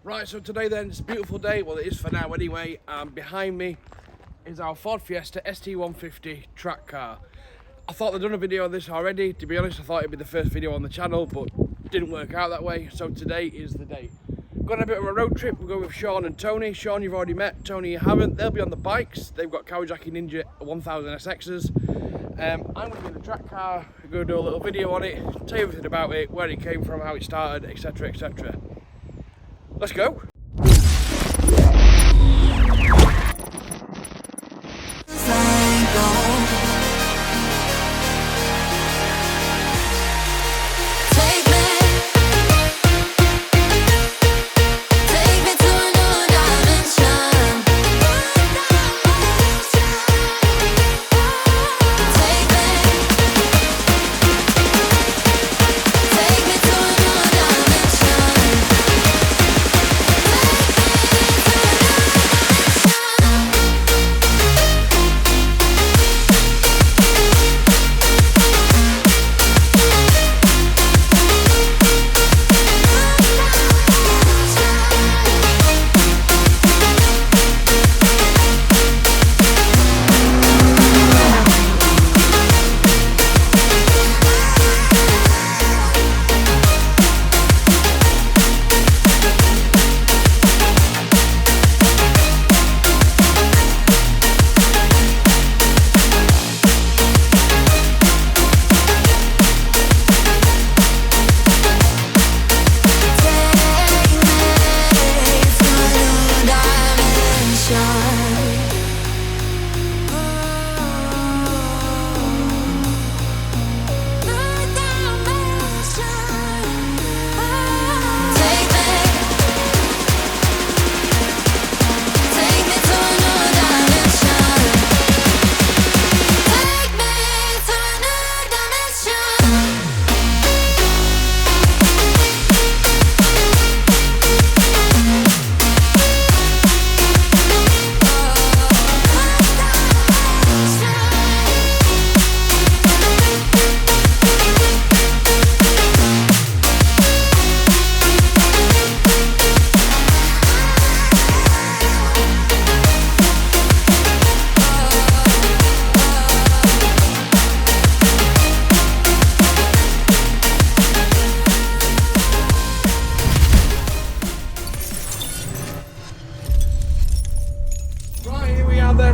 Right, so today then, it's a beautiful day, well it is for now anyway, and behind me is our Ford Fiesta ST150 Track Car. I thought they'd done a video of this already. To be honest, I thought it'd be the first video on the channel, but didn't work out that way, so today is the day. Got a bit of a road trip. We'll go with Sean and Tony. Sean you've already met, Tony you haven't. They'll be on the bikes. They've got Kawasaki Ninja 1000 SXs. I'm going to be in the track car. We're going to do a little video on it, tell you everything about it, where it came from, how it started, etc, etc. Let's go.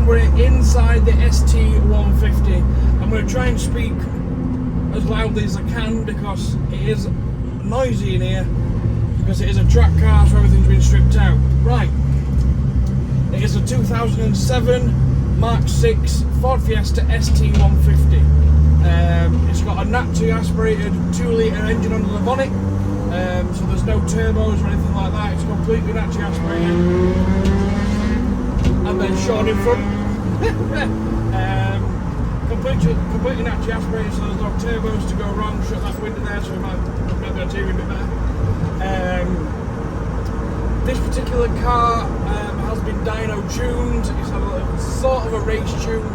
We're inside the ST150. I'm going to try and speak as loudly as I can because it is noisy in here, because it is a track car, so everything's been stripped out. Right, it is a 2007 Mark 6 Ford Fiesta ST150. It's got a naturally aspirated 2-litre engine under the bonnet, so there's no turbos or anything like that. It's completely naturally aspirated. And then Sean in front. Completely naturally aspirated, so there's no turbos to go wrong. Shut that window there, so we might be able to hear a bit better. This particular car has been dyno tuned. It's had a sort of a race tune,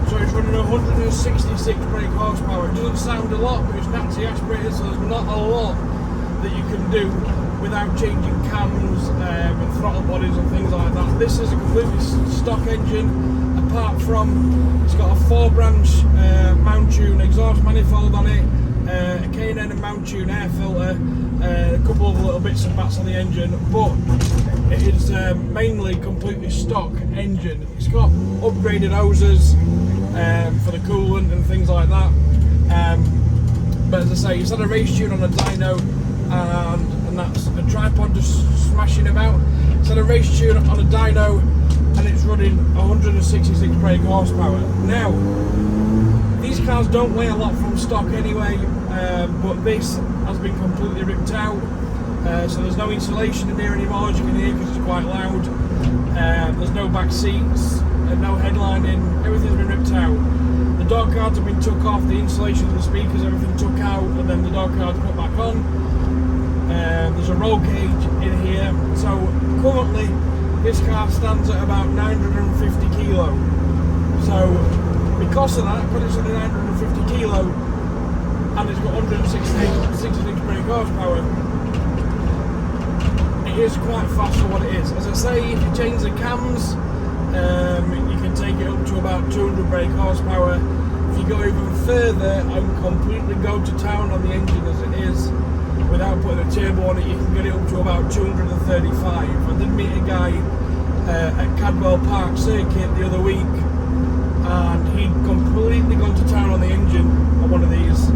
so it's running 166 brake horsepower. It doesn't sound a lot, but it's naturally aspirated, so there's not a lot that you can do without changing cams and throttle bodies and things like that. This is a completely stock engine, apart from it's got a 4-branch mount tune exhaust manifold on it, a K&N and mount tune air filter, a couple of little bits and bats on the engine, but it is mainly completely stock engine. It's got upgraded hoses for the coolant and things like that, but as I say, it's had a race tune on a dyno, and that's a tripod just smashing about. It's had a race tune on a dyno, and it's running 166 brake horsepower. Now, these cars don't weigh a lot from stock anyway, but this has been completely ripped out, so there's no insulation in here anymore, as you can hear, because it's quite loud. There's no back seats, no headlining, everything's been ripped out. The door cards have been took off, the insulation of the speakers, everything took out, and then the door cards put back on. There's a roll cage in here, so currently this car stands at about 950 kilo. So because of that, because it's only 950 kilo and it's got 166 brake horsepower, it it is quite fast for what it is. As I say, if you change the cams, you can take it up to about 200 brake horsepower. If you go even further and completely go to town on the engine as it is, without putting a turbo on it, you can get it up to about 235. I did meet a guy at Cadwell Park Circuit the other week, and he'd completely gone to town on the engine on one of these,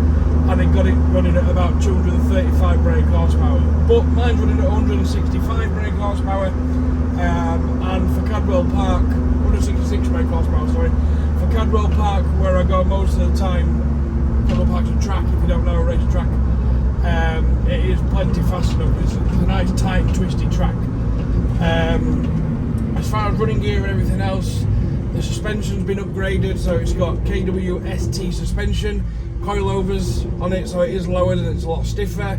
and he got it running at about 235 brake horsepower. But mine's running at 165 brake horsepower, and for Cadwell Park, 166 brake horsepower, sorry. For Cadwell Park, where I go most of the time, Cadwell Park's a track, if you don't know, a race track, it is plenty fast enough. It's a nice tight twisty track. As far as running gear and everything else, the suspension's been upgraded, so it's got KWST suspension, coilovers on it, so it is lowered and it's a lot stiffer.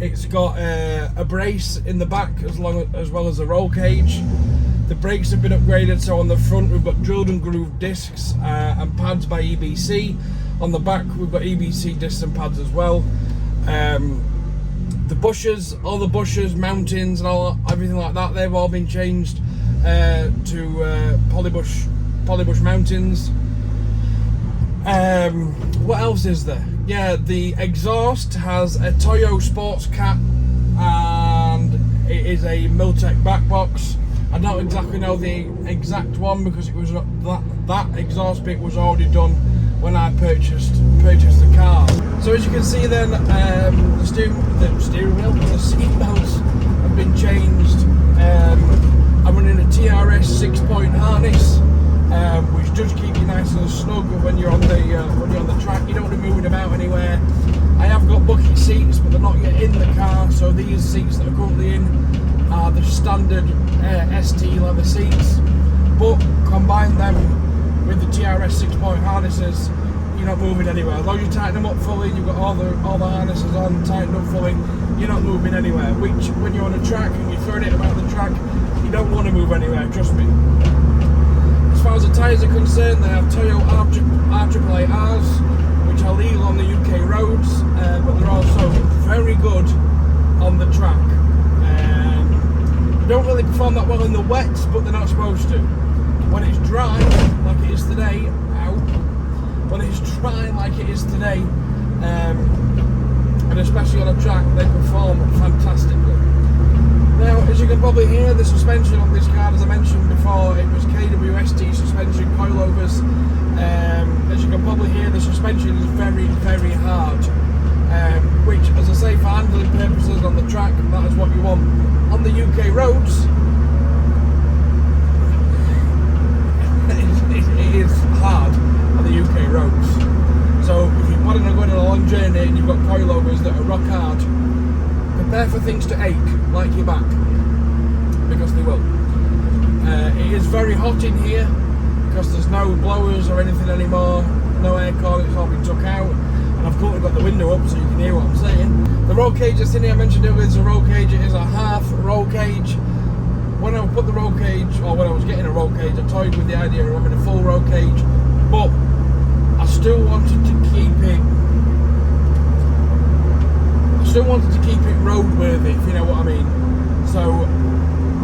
It's got a brace in the back as well as a roll cage. The brakes have been upgraded, so on the front we've got drilled and grooved discs and pads by EBC. On the back we've got EBC discs and pads as well. The bushes, all the bushes, mountings and everything like that, they've all been changed to polybush mountings. What else is there? Yeah, the exhaust has a Toyo Sports Cat and it is a Miltech back box. I don't exactly know the exact one because it was that exhaust bit was already done when I purchased the car. So as you can see then, the steering wheel, the seat belts have been changed. I'm running a TRS 6-point harness, which does keep you nice and snug when you're on the track. You don't want to move about anywhere. I have got bucket seats, but they're not yet in the car. So these seats that are currently in are the standard ST leather seats. But combine them with the TRS 6-point harnesses, you're not moving anywhere. As long as you tighten them up fully, you've got all the harnesses on, tightened up fully, you're not moving anywhere. Which, when you're on a track and you're throwing it about the track, you don't want to move anywhere, trust me. As far as the tyres are concerned, they have Toyo R888Rs, which are legal on the UK roads, but they're also very good on the track. Don't really perform that well in the wets, but they're not supposed to. When it's dry, like it is today, when it's dry like it is today, and especially on a track, they perform fantastically. Now, as you can probably hear, the suspension on this car, as I mentioned before, it was KWST suspension coilovers. As you can probably hear, the suspension is very, very hard, which, as I say, for handling purposes on the track, that is what you want. On the UK roads, it is hard on the UK roads. So if you're planning on going on a long journey and you've got coilovers that are rock hard, prepare for things to ache, like your back, because they will. It is very hot in here because there's no blowers or anything anymore, no aircon, it's all been took out, and I've currently got the window up so you can hear what I'm saying. The roll cage that's in here, I mentioned earlier, is a roll cage. It is a half roll cage. When I put the roll cage, or when I was getting a roll cage, I toyed with the idea of having a full roll cage, but I still wanted to keep it roadworthy, if you know what I mean. So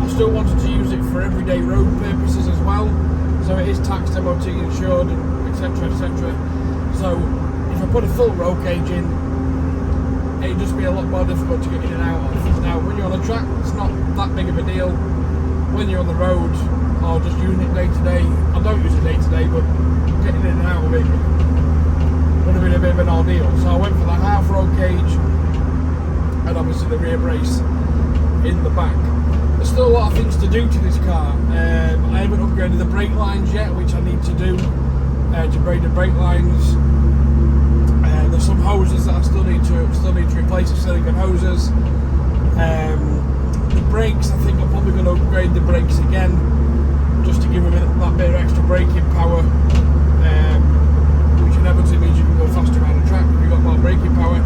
I still wanted to use it for everyday road purposes as well. So it is taxed, MOT insured, etc, etc. So if I put a full roll cage in, it'd just be a lot more difficult to get in and out of. Now, when you're on the track, it's not that big of a deal. When you're on the road, or just using it day to day, I don't use it day to day, but getting in and out of it would have been a bit of an ordeal. So I went for the half roll cage, and obviously the rear brace in the back. There's still a lot of things to do to this car. I haven't upgraded the brake lines yet, which I need to do to braid the brake lines. There's some hoses that I still need to replace, the silicone hoses. The brakes, I think I'm probably going to upgrade the brakes again, just to give them that bit of extra braking power, which inevitably means you can go faster around the track if you've got more braking power.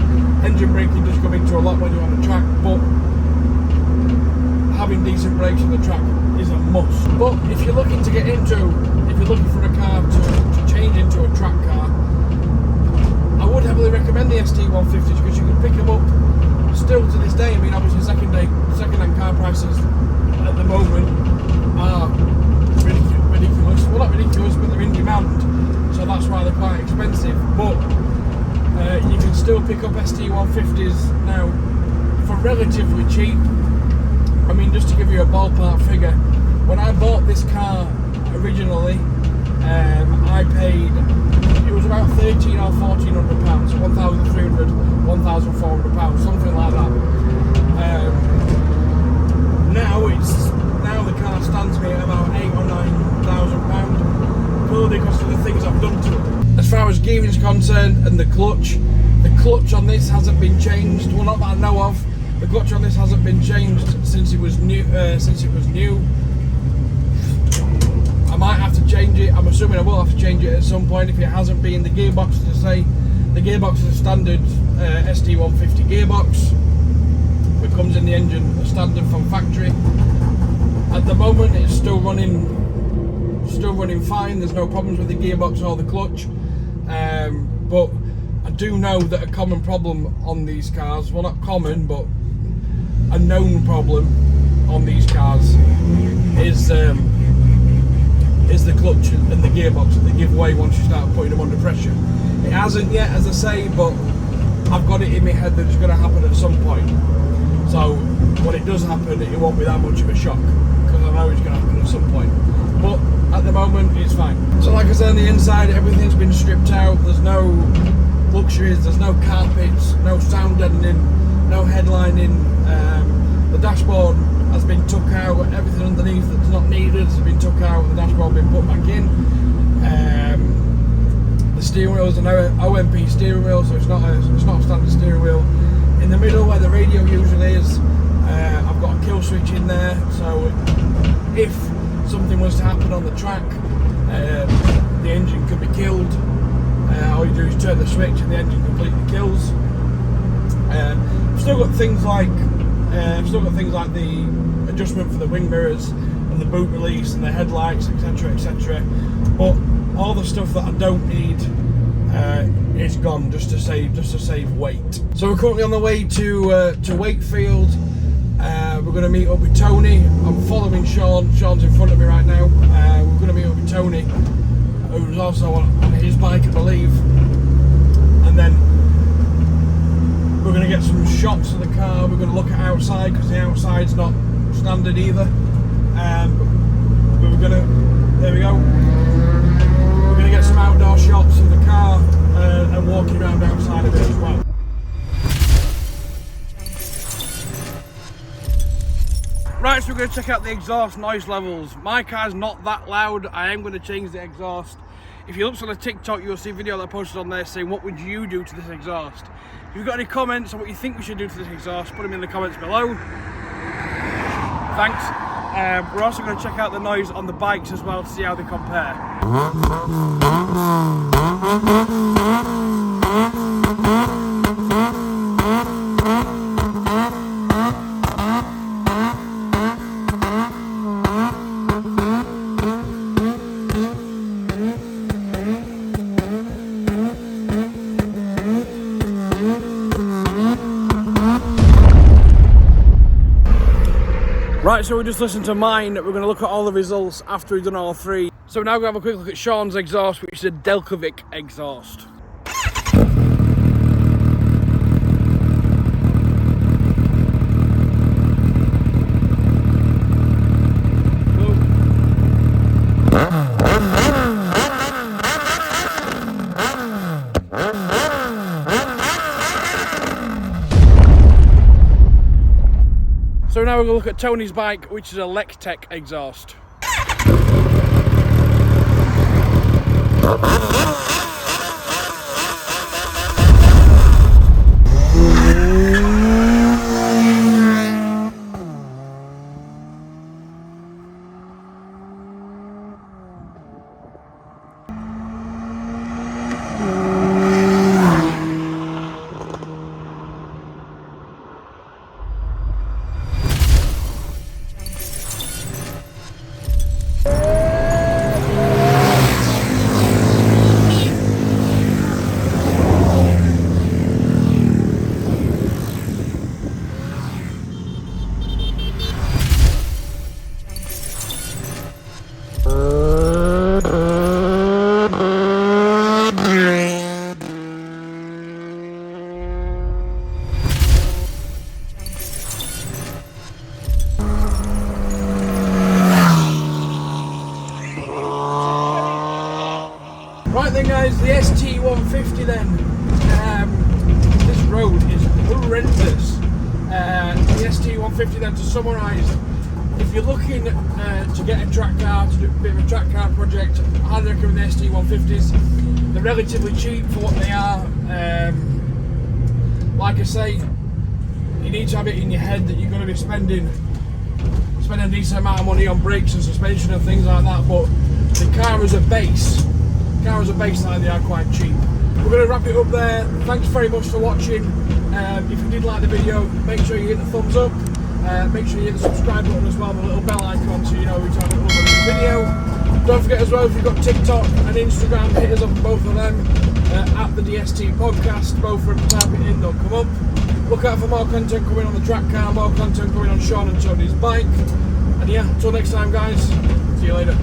Engine braking does come into a lot when you're on the track, but having decent brakes on the track is a must. But if you're looking for a car to change into a track car, I would heavily recommend the ST150s because you can pick them up still to this day, I mean, obviously second-hand car prices at the moment are ridiculous. Well, not ridiculous, but they're in demand, so that's why they're quite expensive. But you can still pick up ST150s now for relatively cheap. I mean, just to give you a ballpark figure, when I bought this car originally, I paid, it was about £1,300 or £1,400, so £1,300, £1,400, something like that. Now the car stands me at about £8,000 or £9,000, purely because of the things I've done to it. As far as gearing is concerned, and the clutch on this hasn't been changed. Well, not that I know of. The clutch on this hasn't been changed since it was new. I might have to change it. I'm assuming I will have to change it at some point if it hasn't been. The gearbox, as I say, the gearbox is a standard ST150 gearbox. It comes in the engine, a standard from factory. At the moment, it's still running fine. There's no problems with the gearbox or the clutch. But I do know that a common problem on these cars, well, not common, but a known problem on these cars is the clutch and the gearbox. They give way once you start putting them under pressure. It hasn't yet, as I say, but I've got it in my head that it's going to happen at some point. So when it does happen, it won't be that much of a shock, because I know it's going to happen at some point. But at the moment, it's fine. So like I said, on the inside, everything's been stripped out. There's no luxuries, there's no carpets, no sound deadening, no headlining. The dashboard has been took out. Everything underneath that's not needed has been took out. The dashboard been put back in. The steering wheel is an OMP steering wheel, so it's not a standard steering wheel. In the middle, where the radio usually is, I've got a kill switch in there. So if something was to happen on the track, the engine could be killed. All you do is turn the switch and the engine completely kills. I've still got things like the adjustment for the wing mirrors and the boot release and the headlights, etc., etc. But all the stuff that I don't need is gone, just to save weight. So we're currently on the way to Wakefield. We're going to meet up with Tony. I'm following Sean. Sean's in front of me right now. We're going to meet up with Tony, who's also on his bike, I believe. And then we're going to get some shots of the car. We're going to look at outside, because the outside's not standard either. But we're going to, there we go. We're going to get some outdoor shots of the car and walking around outside of it as well. Right, so we're going to check out the exhaust noise levels. My car's not that loud. I am going to change the exhaust. If you look on the TikTok, you'll see a video that I posted on there saying, what would you do to this exhaust? If you've got any comments on what you think we should do to this exhaust, put them in the comments below. Thanks. We're also going to check out the noise on the bikes as well to see how they compare. Right, so we just listened to mine. We're going to look at all the results after we've done all three. So now we're going to have a quick look at Sean's exhaust, which is a Delcovic exhaust. So now we're going to look at Tony's bike, which is a Lectec exhaust. Right then guys, the ST150 then. This road is horrendous. The ST150 then, to summarise, if you're looking to get a track car, to do a bit of a track car project, I highly recommend the ST150s. They're relatively cheap for what they are. Like I say, you need to have it in your head that you're going to be spending a decent amount of money on brakes and suspension and things like that, but the car as a base, like, they are quite cheap. We're going to wrap it up there. Thanks very much for watching. If you did like the video, make sure you hit the thumbs up. Make sure you hit the subscribe button as well, the little bell icon, so you know every time I upload a new video. Don't forget as well, if you've got TikTok and Instagram, hit us up on both of them, at the DST podcast. Both of them, type it in, they'll come up. Look out for more content coming on the track car, more content coming on Sean and Tony's bike. And yeah, until next time guys, see you later.